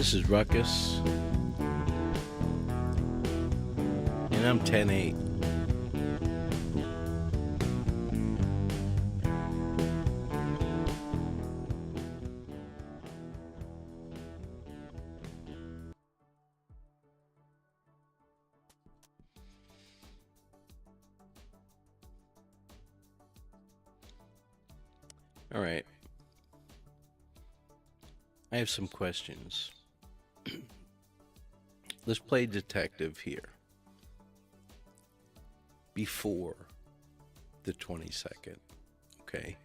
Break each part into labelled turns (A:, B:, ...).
A: This is Ruckus, and I'm 10-8. All right. I have some questions. Let's play detective here. Before the 22nd, okay?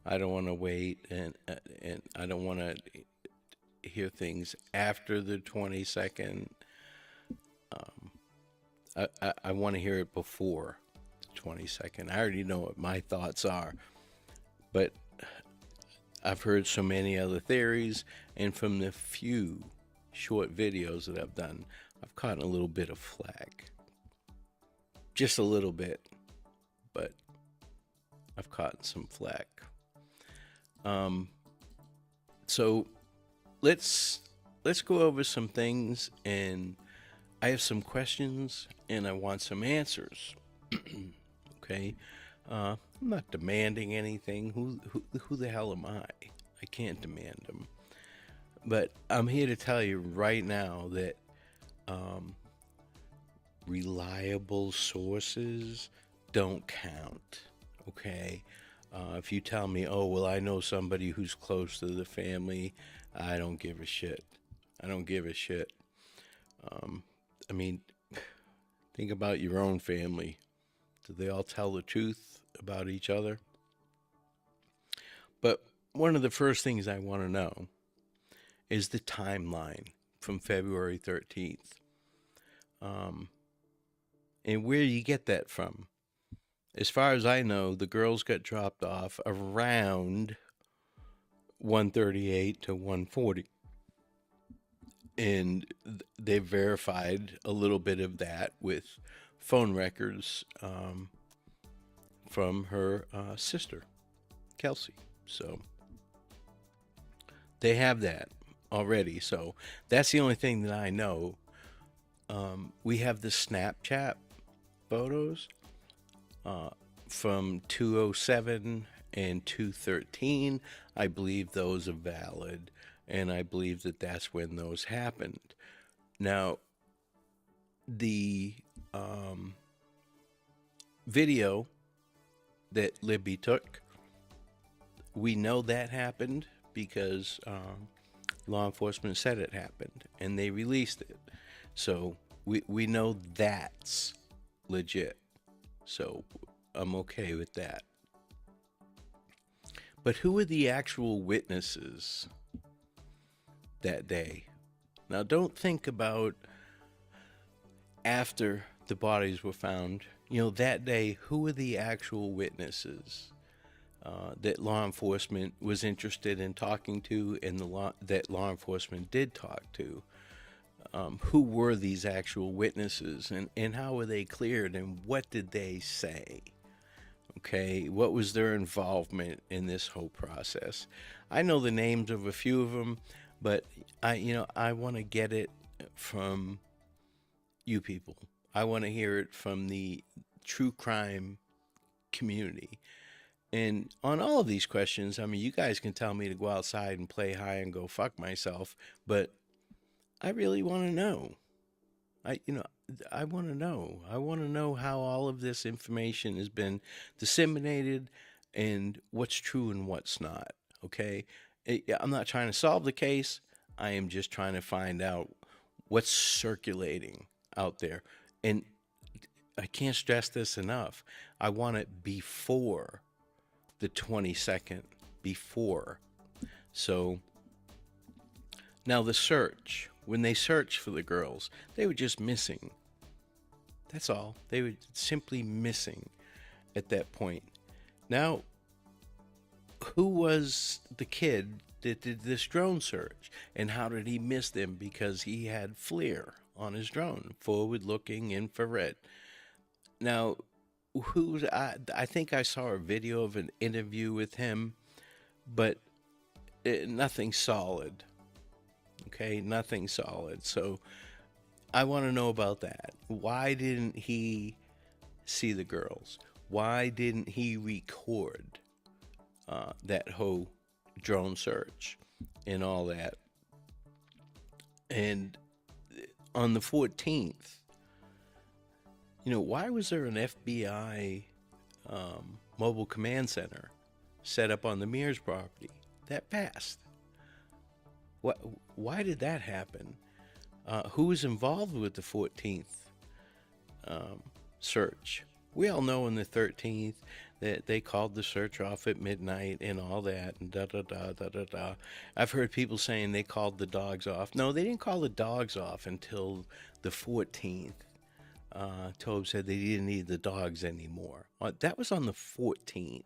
A: I don't want to wait, and I don't want to hear things after the 22nd. I want to hear it before the 22nd. I already know what my thoughts are, but I've heard so many other theories, and from the few short videos that I've done, I've caught a little bit of flack. Just a little bit, but I've caught some flack. So let's go over some things, and I have some questions, and I want some answers. Okay. I'm not demanding anything. Who the hell am I? I can't demand them. But I'm here to tell you right now that reliable sources don't count. Okay? If you tell me, oh, well, I know somebody who's close to the family, I don't give a shit. I don't give a shit. I mean, think about your own family. Do they all tell the truth about each other? But one of the first things I want to know is the timeline from February 13th. And where you get that from. As far as I know, the girls got dropped off around 1:38 to 1:40. And they verified a little bit of that with phone records from her sister, Kelsey. So they have that already. So that's the only thing that I know. We have the Snapchat photos from 207 and 213. I believe those are valid, and I believe that that's when those happened. Now, the video that Libby took, we know that happened because law enforcement said it happened, and they released it. So we know that's legit. So I'm okay with that. But who are the actual witnesses that day? Now, don't think about after the bodies were found. You know, that day, who are the actual witnesses that law enforcement was interested in talking to, and that law enforcement did talk to? Who were these actual witnesses, and how were they cleared, and what did they say? Okay, what was their involvement in this whole process? I know the names of a few of them, but I want to get it from you people. I want to hear it from the true crime community. And on all of these questions, I mean, you guys can tell me to go outside and play high and go fuck myself, but I really want to know. I want to know. I want to know how all of this information has been disseminated and what's true and what's not. Okay? I'm not trying to solve the case. I am just trying to find out what's circulating out there. And I can't stress this enough. I want it before the 22nd. Before. So now the search. When they searched for the girls, they were just missing. That's all. They were simply missing at that point. Now, who was the kid that did this drone search? And how did he miss them? Because he had FLIR on his drone, forward-looking infrared. Now, I think I saw a video of an interview with him, but nothing solid. Okay, nothing solid. So I want to know about that. Why didn't he see the girls? Why didn't he record that whole drone search and all that? And on the 14th, why was there an FBI mobile command center set up on the Mears property that fast? Why did that happen? Who was involved with the 14th search? We all know on the 13th that they called the search off at midnight and all that and da-da-da. I've heard people saying they called the dogs off. No, they didn't call the dogs off until the 14th. Tobe said they didn't need the dogs anymore. That was on the 14th.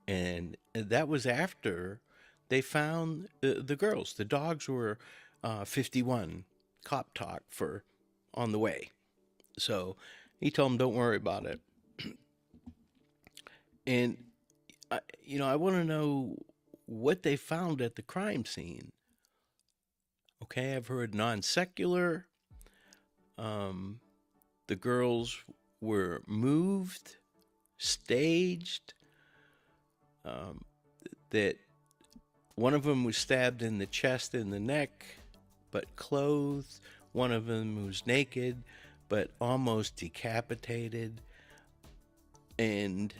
A: And that was after they found the girls. The dogs were 51 cop talk for on the way. So he told them, don't worry about it. And, I want to know what they found at the crime scene. Okay, I've heard non-secular. The girls were moved, staged, that one of them was stabbed in the chest and the neck, but clothed. One of them was naked, but almost decapitated. And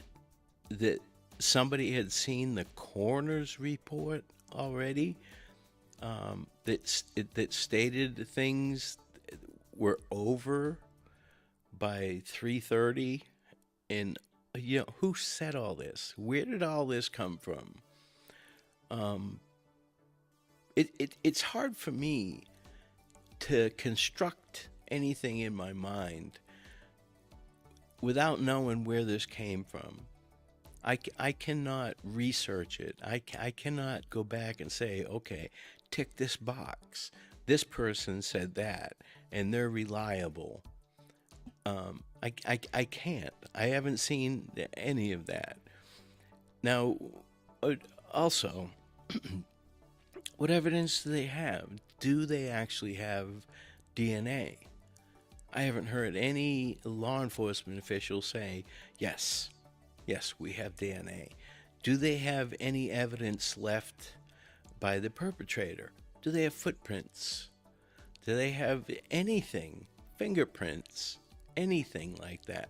A: that somebody had seen the coroner's report already that stated things were over by 3:30. And who said all this? Where did all this come from? It's hard for me to construct anything in my mind without knowing where this came from. I cannot research it. I cannot go back and say, okay, tick this box. This person said that, and they're reliable. I can't. I haven't seen any of that. Now, also, what evidence do they have? Do they actually have DNA? I haven't heard any law enforcement official say, yes, we have DNA. Do they have any evidence left by the perpetrator? Do they have footprints? Do they have anything, fingerprints, anything like that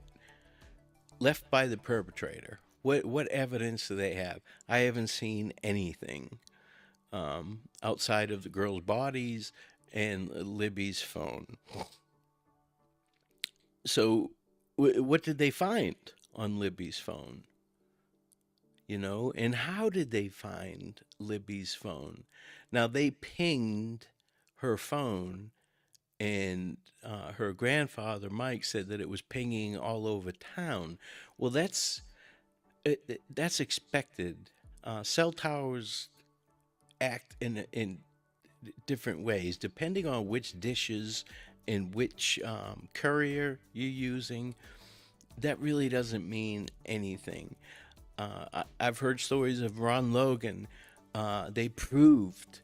A: left by the perpetrator? What evidence do they have? I haven't seen anything outside of the girls' bodies and Libby's phone. So what did they find on Libby's phone? And how did they find Libby's phone? Now, they pinged her phone, and her grandfather, Mike, said that it was pinging all over town. Well, that's expected. Cell towers act in different ways, depending on which dishes and which courier you're using. That really doesn't mean anything. I've heard stories of Ron Logan. They proved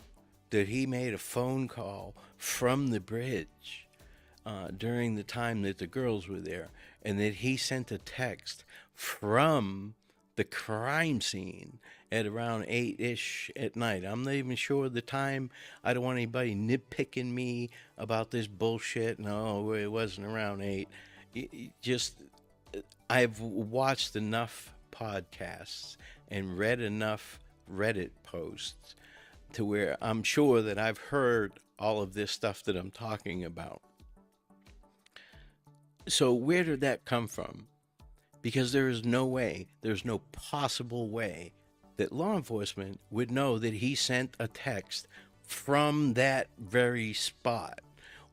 A: that he made a phone call from the bridge during the time that the girls were there, and that he sent a text from the crime scene at around 8-ish at night. I'm not even sure the time. I don't want anybody nitpicking me about this bullshit. No, it wasn't around 8. I've watched enough podcasts and read enough Reddit posts to where I'm sure that I've heard all of this stuff that I'm talking about. So where did that come from? Because there's no possible way that law enforcement would know that he sent a text from that very spot,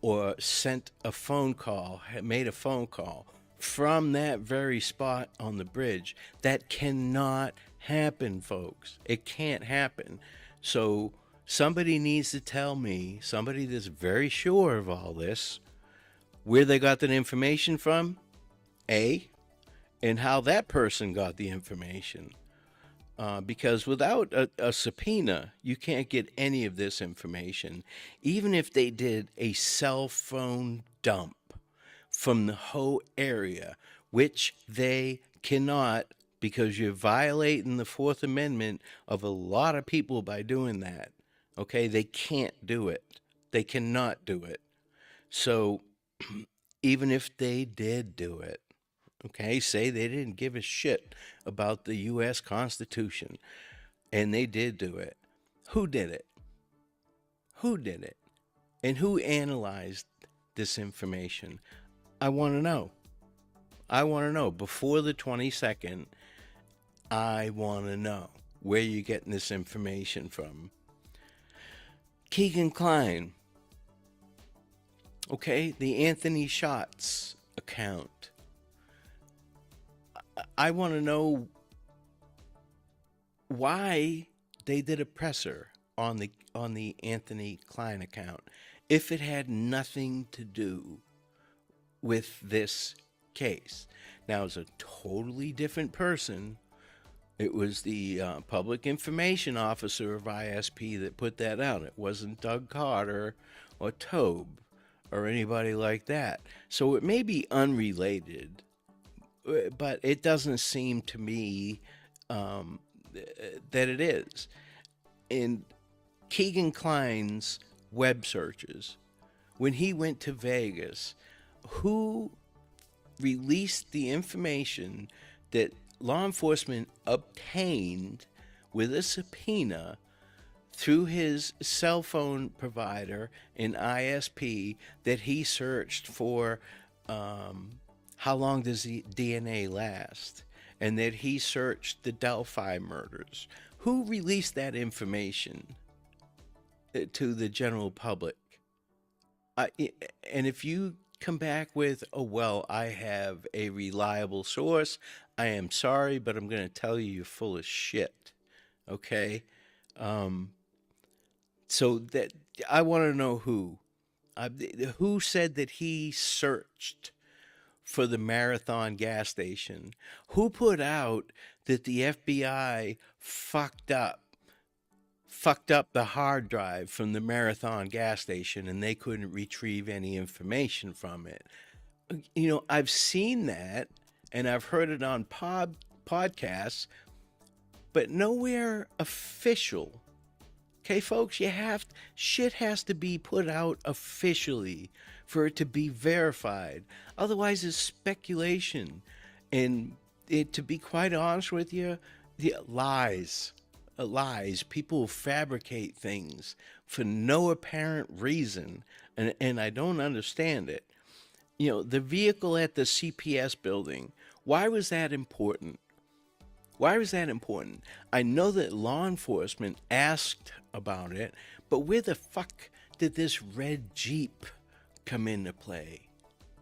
A: or sent a phone call, made a phone call from that very spot on the bridge. That cannot happen, folks. It can't happen. So somebody needs to tell me, somebody that's very sure of all this, where they got that information from, A, and how that person got the information. because without a subpoena, you can't get any of this information. Even if they did a cell phone dump from the whole area, which they cannot, because you're violating the Fourth Amendment of a lot of people by doing that. Okay, they can't do it. They cannot do it. So even if they did do it, okay, say they didn't give a shit about the U.S. Constitution, and they did do it. Who did it? Who did it? And who analyzed this information? I want to know. I want to know. Before the 22nd, I want to know where you're getting this information from. Keegan Klein. Okay, the Anthony Shots account. I want to know why they did a presser on the Anthony Klein account if it had nothing to do with this case. Now, it's a totally different person. It was the public information officer of ISP that put that out. It wasn't Doug Carter or Tobe or anybody like that. So it may be unrelated, but it doesn't seem to me that it is. In Keegan Klein's web searches, when he went to Vegas, who released the information that law enforcement obtained with a subpoena through his cell phone provider in ISP that he searched for how long does the DNA last, and that he searched the Delphi murders? Who released that information to the general public? And if you come back with, oh, well, I have a reliable source, I am sorry, but I'm going to tell you you're full of shit. Okay? So that I want to know who said that he searched for the Marathon gas station. Who put out that the FBI fucked up the hard drive from the Marathon gas station and they couldn't retrieve any information from it? You know, I've seen that and I've heard it on podcasts, but nowhere official. Okay, folks, shit has to be put out officially for it to be verified. Otherwise, it's speculation. And to be quite honest with you, lies. People fabricate things for no apparent reason, and I don't understand it. You know, the vehicle at the CPS building, why was that important? Why was that important? I know that law enforcement asked about it, but where the fuck did this red Jeep come into play?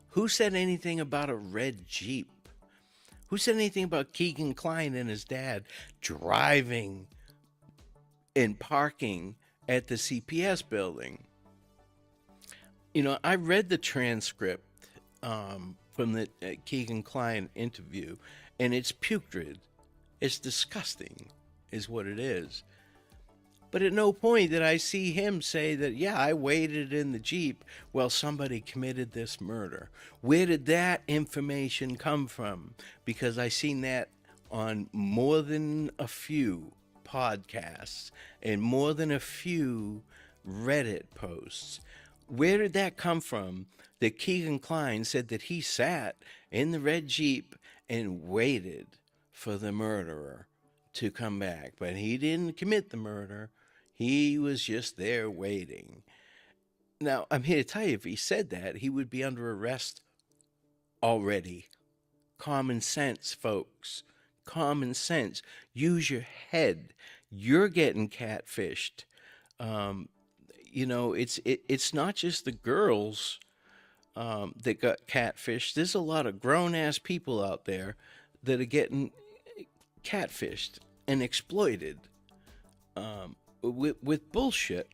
A: Who said anything about a red Jeep? Who said anything about Keegan Klein and his dad driving and parking at the CPS building? You know, I read the transcript from the Keegan Klein interview, and it's putrid. It's disgusting, is what it is. But at no point did I see him say that, yeah, I waited in the Jeep while somebody committed this murder. Where did that information come from? Because I seen that on more than a few podcasts and more than a few Reddit posts. Where did that come from that Keegan Klein said that he sat in the red Jeep and waited for the murderer to come back? But he didn't commit the murder. He was just there waiting. Now, I'm here to tell you, if he said that, he would be under arrest already. Common sense, folks. Common sense. Use your head. You're getting catfished. You know, it's not just the girls that got catfished. There's a lot of grown-ass people out there that are getting catfished and exploited with bullshit.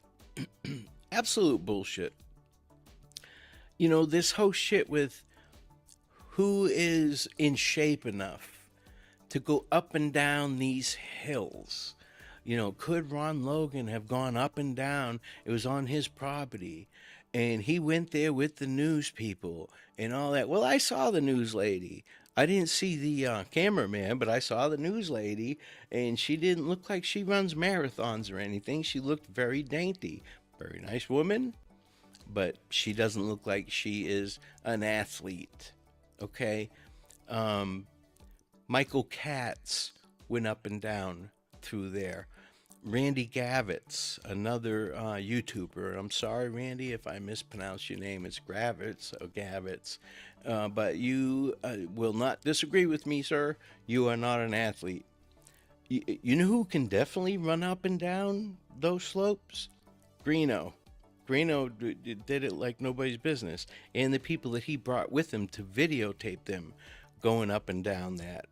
A: Absolute bullshit. You know, this whole shit with who is in shape enough to go up and down these hills. You know, could Ron Logan have gone up and down? It was on his property. And he went there with the news people and all that. Well, I saw the news lady. I didn't see the cameraman, but I saw the news lady, and she didn't look like she runs marathons or anything. She looked very dainty. Very nice woman, but she doesn't look like she is an athlete. Okay? Michael Katz went up and down through there. Randy Gavitz, another YouTuber. I'm sorry, Randy, if I mispronounce your name. It's Gravitz or Gavitz. But you will not disagree with me, sir. You are not an athlete. You know who can definitely run up and down those slopes? Greeno. Greeno did it like nobody's business. And the people that he brought with him to videotape them going up and down that.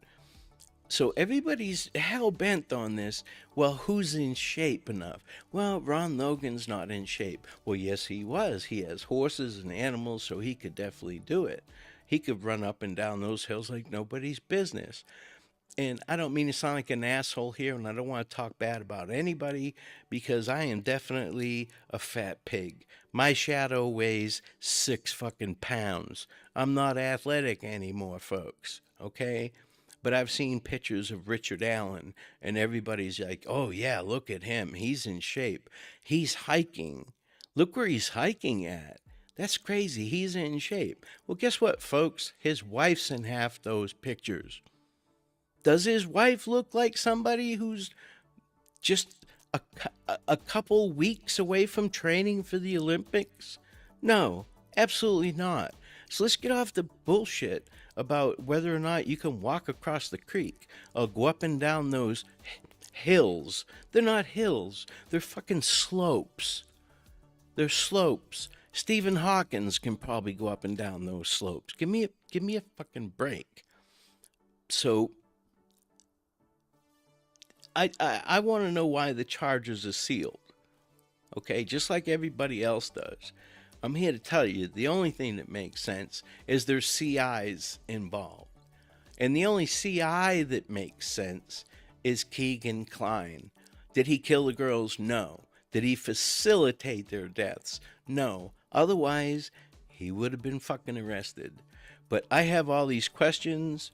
A: So everybody's hell-bent on this. Well, who's in shape enough? Well, Ron Logan's not in shape. Well, yes, he was. He has horses and animals, so he could definitely do it. He could run up and down those hills like nobody's business. And I don't mean to sound like an asshole here, and I don't want to talk bad about anybody, because I am definitely a fat pig. My shadow weighs 6 fucking pounds. I'm not athletic anymore, folks, okay? But I've seen pictures of Richard Allen, and everybody's like, oh, yeah, look at him. He's in shape. He's hiking. Look where he's hiking at. That's crazy. He's in shape. Well, guess what, folks? His wife's in half those pictures. Does his wife look like somebody who's just a couple weeks away from training for the Olympics? No, absolutely not. So let's get off the bullshit about whether or not you can walk across the creek or go up and down those hills. They're not hills. They're fucking slopes. They're slopes. Stephen Hawkins can probably go up and down those slopes. Give me a fucking break. So I want to know why the charges are sealed. Okay, just like everybody else does. I'm here to tell you, the only thing that makes sense is there's CIs involved. And the only CI that makes sense is Keegan Klein. Did he kill the girls? No. Did he facilitate their deaths? No. Otherwise, he would have been fucking arrested. But I have all these questions,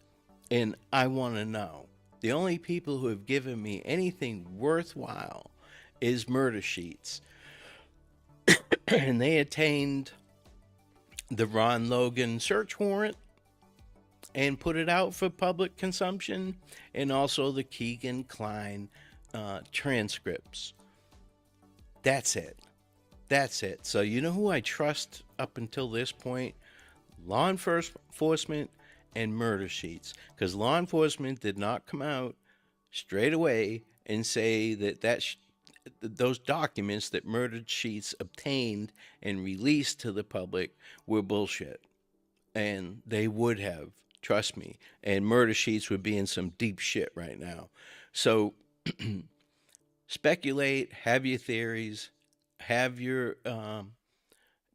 A: and I want to know. The only people who have given me anything worthwhile is Murder Sheets. And they attained the Ron Logan search warrant and put it out for public consumption, and also the Keegan Klein transcripts. That's it. That's it. So you know who I trust up until this point? Law enforcement and Murder Sheets. Because law enforcement did not come out straight away and say that those documents that Murder Sheets obtained and released to the public were bullshit. And they would have, trust me. And Murder Sheets would be in some deep shit right now. So speculate, have your theories, have your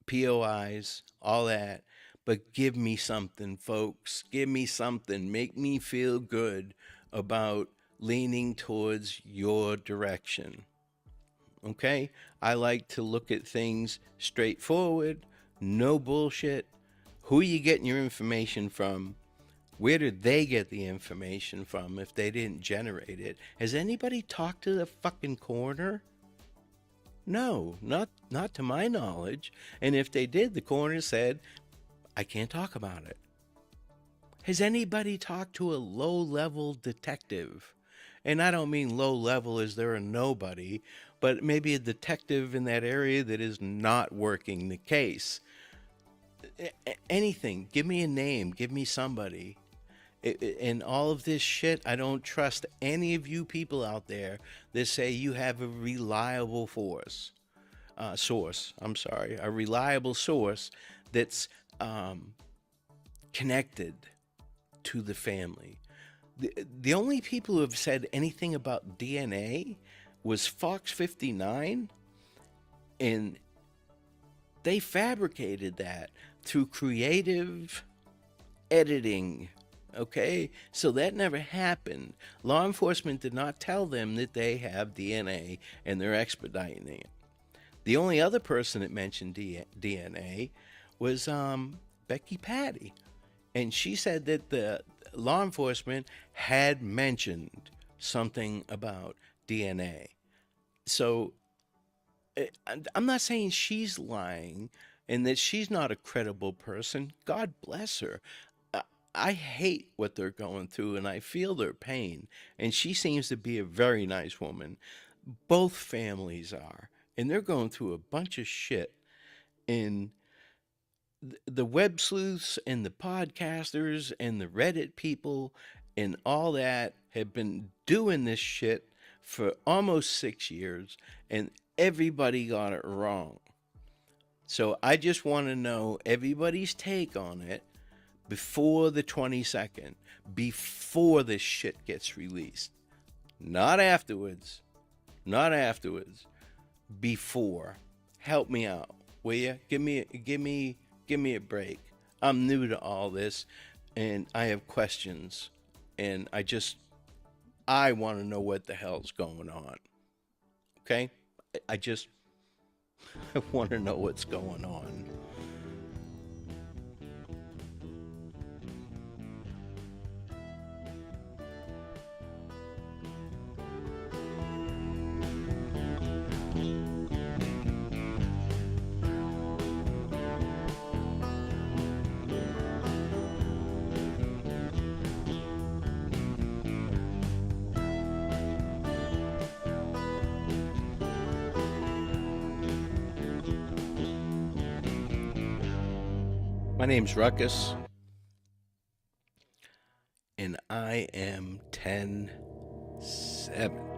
A: POIs, all that. But give me something, folks. Give me something. Make me feel good about leaning towards your direction. Okay? I like to look at things straightforward, no bullshit. Who are you getting your information from? Where did they get the information from if they didn't generate it? Has anybody talked to the fucking coroner? No, not to my knowledge. And if they did, the coroner said, I can't talk about it. Has anybody talked to a low-level detective? And I don't mean low-level as they're a nobody, but maybe a detective in that area that is not working the case. Anything. Give me a name. Give me somebody. And all of this shit, I don't trust any of you people out there that say you have a reliable source. A reliable source that's connected to the family. The only people who have said anything about DNA was Fox 59, and they fabricated that through creative editing Okay, so that never happened. Law enforcement did not tell them that they have DNA and they're expediting it. The only other person that mentioned DNA was Becky Patty. And she said that the law enforcement had mentioned something about DNA. So I'm not saying she's lying and that she's not a credible person. God bless her. I hate what they're going through and I feel their pain. And she seems to be a very nice woman. Both families are. And they're going through a bunch of shit. And the web sleuths and the podcasters and the Reddit people and all that have been doing this shit for almost 6 years, and everybody got it wrong. So I just want to know everybody's take on it before the 22nd, before this shit gets released. Not afterwards. Not afterwards. Before. Help me out, will you? Give me a break. I'm new to all this and I have questions and I want to know what the hell's going on. Okay? I want to know what's going on. My name's Ruckus, and I am 10-7.